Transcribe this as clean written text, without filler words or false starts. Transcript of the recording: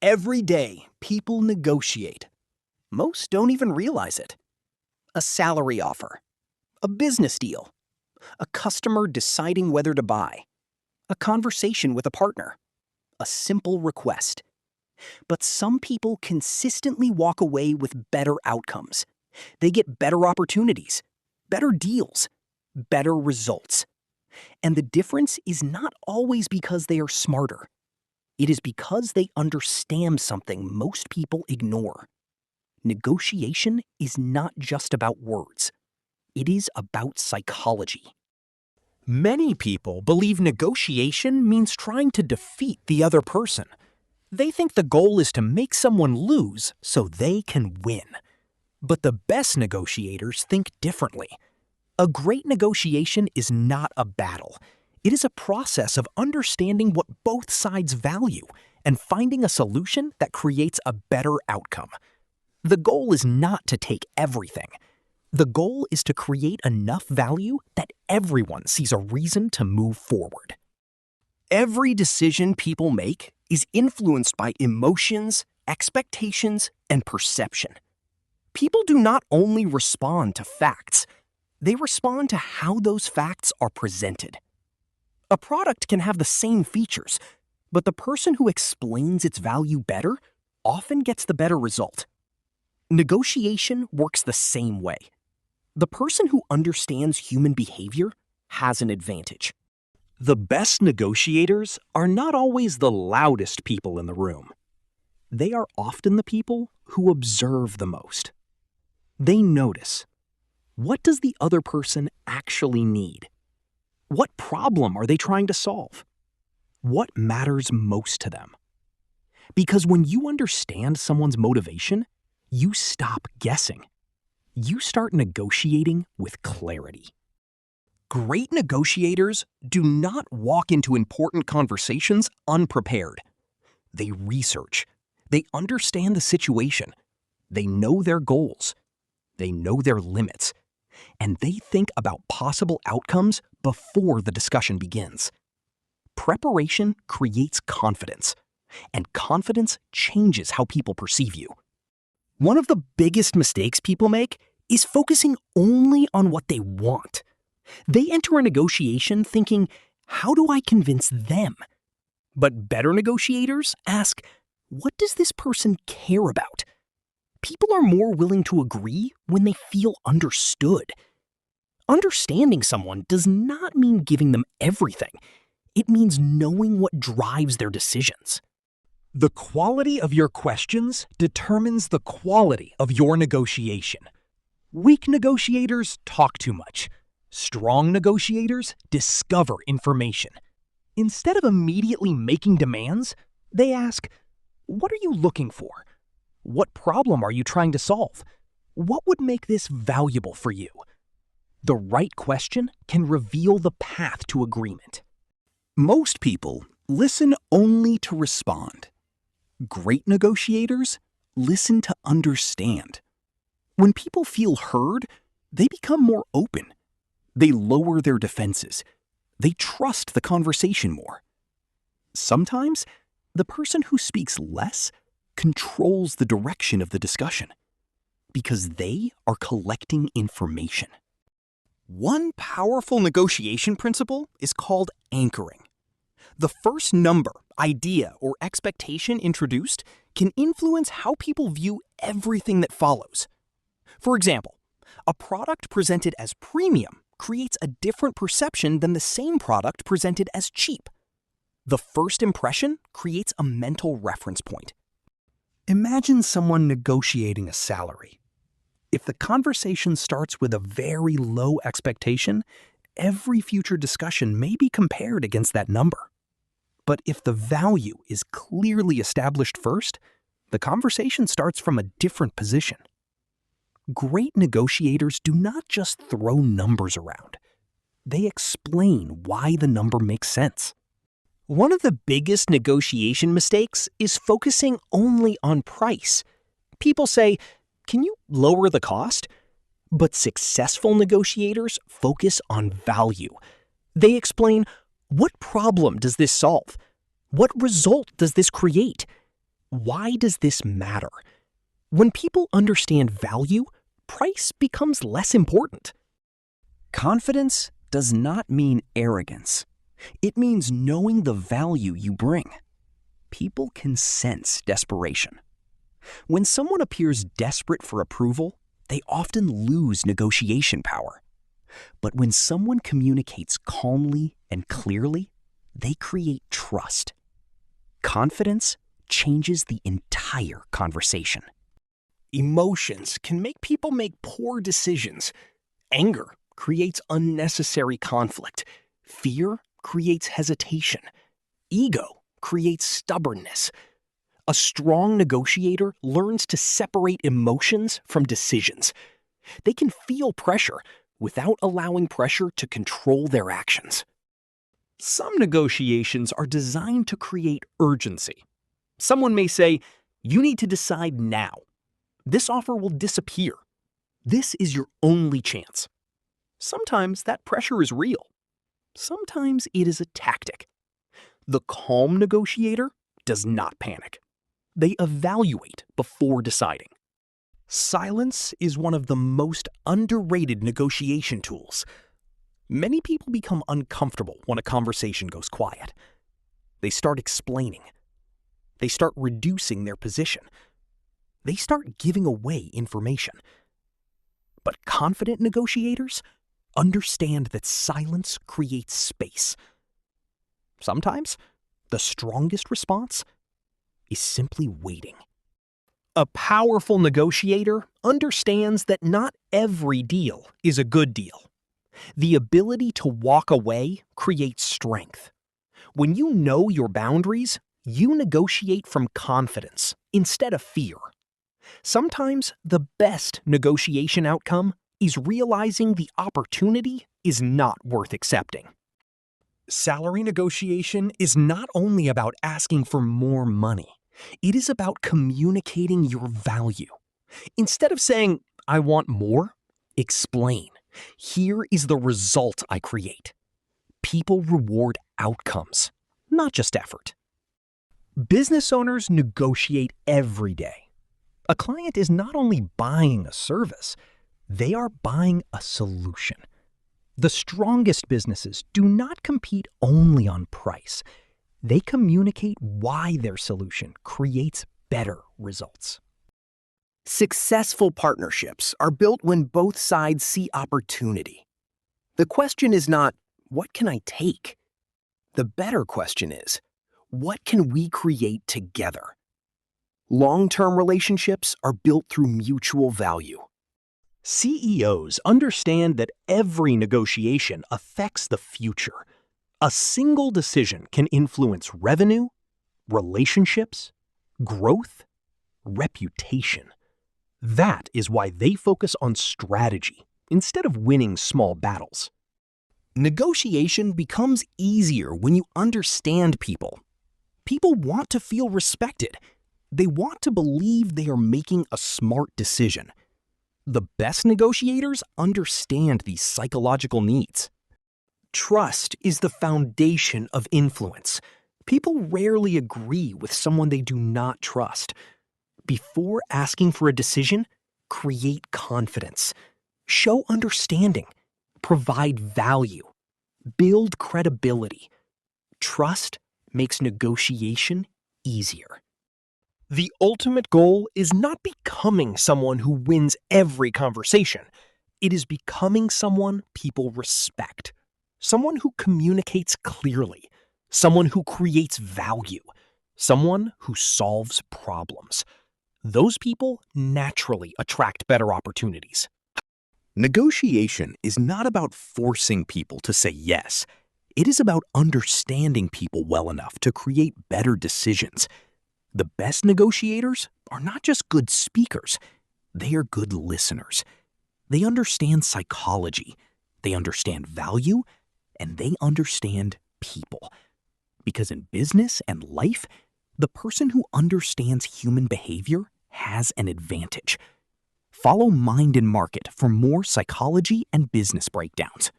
Every day, people negotiate. Most don't even realize it. A salary offer, a business deal, a customer deciding whether to buy, a conversation with a partner, a simple request. But some people consistently walk away with better outcomes. They get better opportunities, better deals, better results. And the difference is not always because they are smarter. It is because they understand something most people ignore. Negotiation is not just about words. It is about psychology. Many people believe negotiation means trying to defeat the other person. They think the goal is to make someone lose so they can win. But the best negotiators think differently. A great negotiation is not a battle. It is a process of understanding what both sides value and finding a solution that creates a better outcome. The goal is not to take everything. The goal is to create enough value that everyone sees a reason to move forward. Every decision people make is influenced by emotions, expectations, and perception. People do not only respond to facts, they respond to how those facts are presented. A product can have the same features, but the person who explains its value better often gets the better result. Negotiation works the same way. The person who understands human behavior has an advantage. The best negotiators are not always the loudest people in the room. They are often the people who observe the most. They notice. What does the other person actually need? What problem are they trying to solve? What matters most to them? Because when you understand someone's motivation, you stop guessing. You start negotiating with clarity. Great negotiators do not walk into important conversations unprepared. They research. They understand the situation. They know their goals. They know their limits. And they think about possible outcomes before the discussion begins. Preparation creates confidence, and confidence changes how people perceive you. One of the biggest mistakes people make is focusing only on what they want. They enter a negotiation thinking, how do I convince them? But better negotiators ask, what does this person care about? People are more willing to agree when they feel understood. Understanding someone does not mean giving them everything. It means knowing what drives their decisions. The quality of your questions determines the quality of your negotiation. Weak negotiators talk too much. Strong negotiators discover information. Instead of immediately making demands, they ask, what are you looking for? What problem are you trying to solve? What would make this valuable for you? The right question can reveal the path to agreement. Most people listen only to respond. Great negotiators listen to understand. When people feel heard, they become more open. They lower their defenses. They trust the conversation more. Sometimes, the person who speaks less controls the direction of the discussion because they are collecting information. One powerful negotiation principle is called anchoring. The first number, idea, or expectation introduced can influence how people view everything that follows. For example, a product presented as premium creates a different perception than the same product presented as cheap. The first impression creates a mental reference point. Imagine someone negotiating a salary. If the conversation starts with a very low expectation, every future discussion may be compared against that number. But if the value is clearly established first, the conversation starts from a different position. Great negotiators do not just throw numbers around. They explain why the number makes sense. One of the biggest negotiation mistakes is focusing only on price. People say, can you lower the cost? But successful negotiators focus on value. They explain, what problem does this solve? What result does this create? Why does this matter? When people understand value, price becomes less important. Confidence does not mean arrogance. It means knowing the value you bring. People can sense desperation. When someone appears desperate for approval, they often lose negotiation power. But when someone communicates calmly and clearly, they create trust. Confidence changes the entire conversation. Emotions can make people make poor decisions. Anger creates unnecessary conflict. Fear creates hesitation. Ego creates stubbornness. A strong negotiator learns to separate emotions from decisions. They can feel pressure without allowing pressure to control their actions. Some negotiations are designed to create urgency. Someone may say, "You need to decide now. This offer will disappear. This is your only chance." Sometimes that pressure is real. Sometimes it is a tactic. The calm negotiator does not panic. They evaluate before deciding. Silence is one of the most underrated negotiation tools. Many people become uncomfortable when a conversation goes quiet. They start explaining. They start reducing their position. They start giving away information. But confident negotiators understand that silence creates space. Sometimes, the strongest response is simply waiting. A powerful negotiator understands that not every deal is a good deal. The ability to walk away creates strength. When you know your boundaries, you negotiate from confidence instead of fear. Sometimes the best negotiation outcome is realizing the opportunity is not worth accepting. Salary negotiation is not only about asking for more money. It is about communicating your value. Instead of saying, "I want more," explain, "Here is the result I create." People reward outcomes, not just effort. Business owners negotiate every day. A client is not only buying a service, they are buying a solution. The strongest businesses do not compete only on price. They communicate why their solution creates better results. Successful partnerships are built when both sides see opportunity. The question is not, "What can I take?" The better question is, "What can we create together?" Long-term relationships are built through mutual value. CEOs understand that every negotiation affects the future. A single decision can influence revenue, relationships, growth, reputation. That is why they focus on strategy instead of winning small battles. Negotiation becomes easier when you understand people. People want to feel respected. They want to believe they are making a smart decision. The best negotiators understand these psychological needs. Trust is the foundation of influence. People rarely agree with someone they do not trust. Before asking for a decision, create confidence. Show understanding. Provide value. Build credibility. Trust makes negotiation easier. The ultimate goal is not becoming someone who wins every conversation. It is becoming someone people respect. Someone who communicates clearly. Someone who creates value. Someone who solves problems. Those people naturally attract better opportunities. Negotiation is not about forcing people to say yes. It is about understanding people well enough to create better decisions. The best negotiators are not just good speakers, they are good listeners. They understand psychology, they understand value, and they understand people. Because in business and life, the person who understands human behavior has an advantage. Follow Mind and Market for more psychology and business breakdowns.